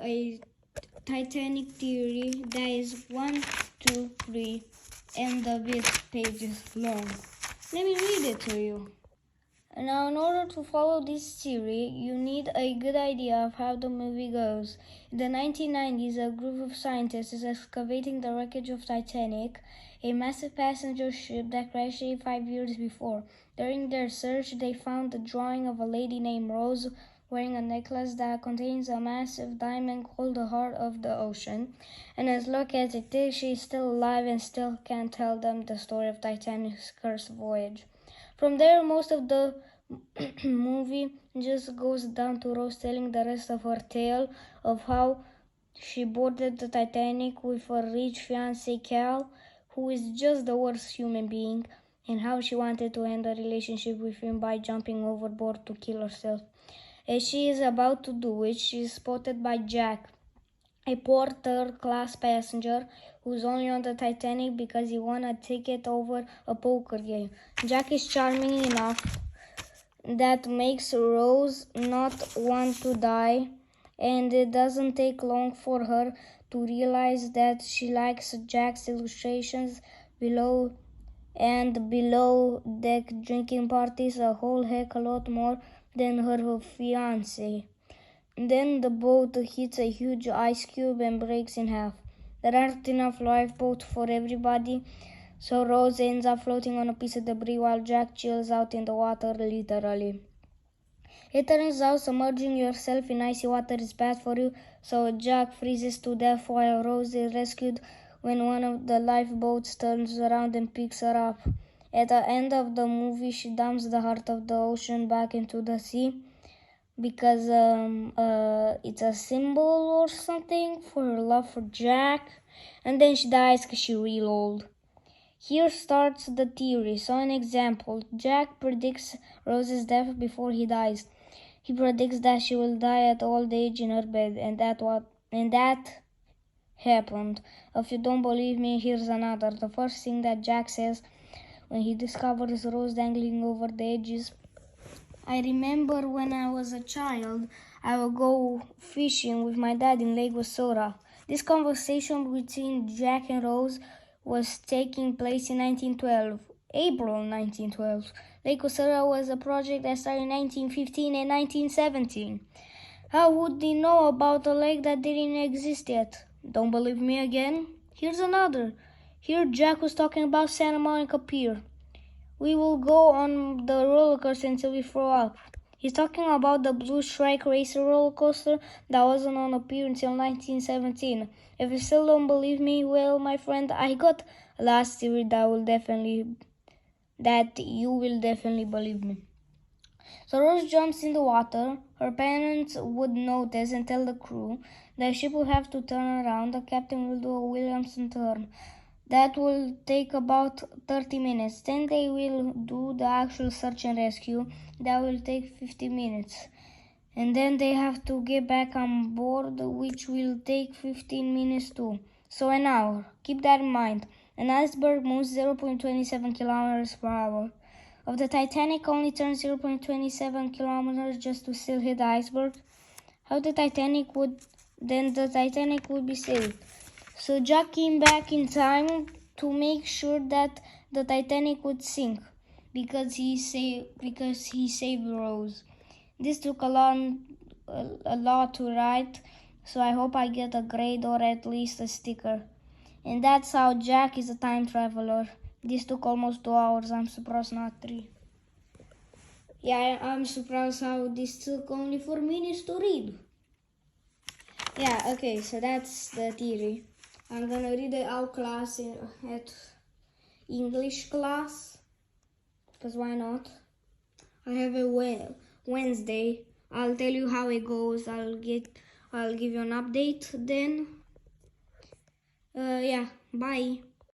a Titanic Theory that is 1, 2, 3 and a bit pages long. Let me read it to you. Now, in order to follow this theory, you need a good idea of how the movie goes. In the 1990s, a group of scientists is excavating the wreckage of Titanic, a massive passenger ship that crashed 85 years before. During their search, they found the drawing of a lady named Rose wearing a necklace that contains a massive diamond called the Heart of the Ocean. And as luck as it is, she is still alive and still can tell them the story of Titanic's cursed voyage. From there, most of the movie just goes down to Rose telling the rest of her tale of how she boarded the Titanic with her rich fiancé Cal, who is just the worst human being, and how she wanted to end a relationship with him by jumping overboard to kill herself. As she is about to do it, she is spotted by Jack, a poor third-class passenger who's only on the Titanic because he won a ticket over a poker game. Jack is charming enough that makes Rose not want to die, and it doesn't take long for her to realize that she likes Jack's illustrations below deck drinking parties a whole heck a lot more than her fiancé. Then the boat hits a huge ice cube and breaks in half. There aren't enough lifeboats for everybody, so Rose ends up floating on a piece of debris while Jack chills out in the water, literally. It turns out submerging yourself in icy water is bad for you, so Jack freezes to death while Rose is rescued when one of the lifeboats turns around and picks her up. At the end of the movie, she dumps the Heart of the Ocean back into the sea, because it's a symbol or something for her love for Jack, and then she dies because she's real old. Here starts the theory. So an example, Jack predicts Rose's death before he dies. He predicts that she will die at old age in her bed, and that happened. If you don't believe me, here's another. The first thing that Jack says when he discovers Rose dangling over the edge is, I remember when I was a child, I would go fishing with my dad in Lake Wasora. This conversation between Jack and Rose was taking place in 1912, April 1912. Lake Wasora was a project that started in 1915 and 1917. How would they know about a lake that didn't exist yet? Don't believe me again? Here's another. Here Jack was talking about Santa Monica Pier. We will go on the roller coaster until we throw up. He's talking about the Blue Strike Racer roller coaster that wasn't on a pier until 1917. If you still don't believe me, well, my friend, I got a last theory that you will definitely believe me. So Rose jumps in the water. Her parents would notice and tell the crew. The ship will have to turn around. The captain will do a Williamson turn. That will take about 30 minutes. Then they will do the actual search and rescue. That will take 50 minutes. And then they have to get back on board, which will take 15 minutes too. So an hour. Keep that in mind. An iceberg moves 0.27 kilometers per hour. If the Titanic only turns 0.27 kilometers just to still hit the iceberg, the Titanic would be saved. So Jack came back in time to make sure that the Titanic would sink because he saved Rose. This took a lot to write, so I hope I get a grade or at least a sticker. And that's how Jack is a time traveler. This took almost 2 hours. I'm surprised not 3. Yeah, I'm surprised how this took only 4 minutes to read. Yeah, okay, so that's the theory. I'm gonna read it out class at English class, because why not? I have a Wednesday. I'll tell you how it goes. I'll give you an update then. Yeah, bye.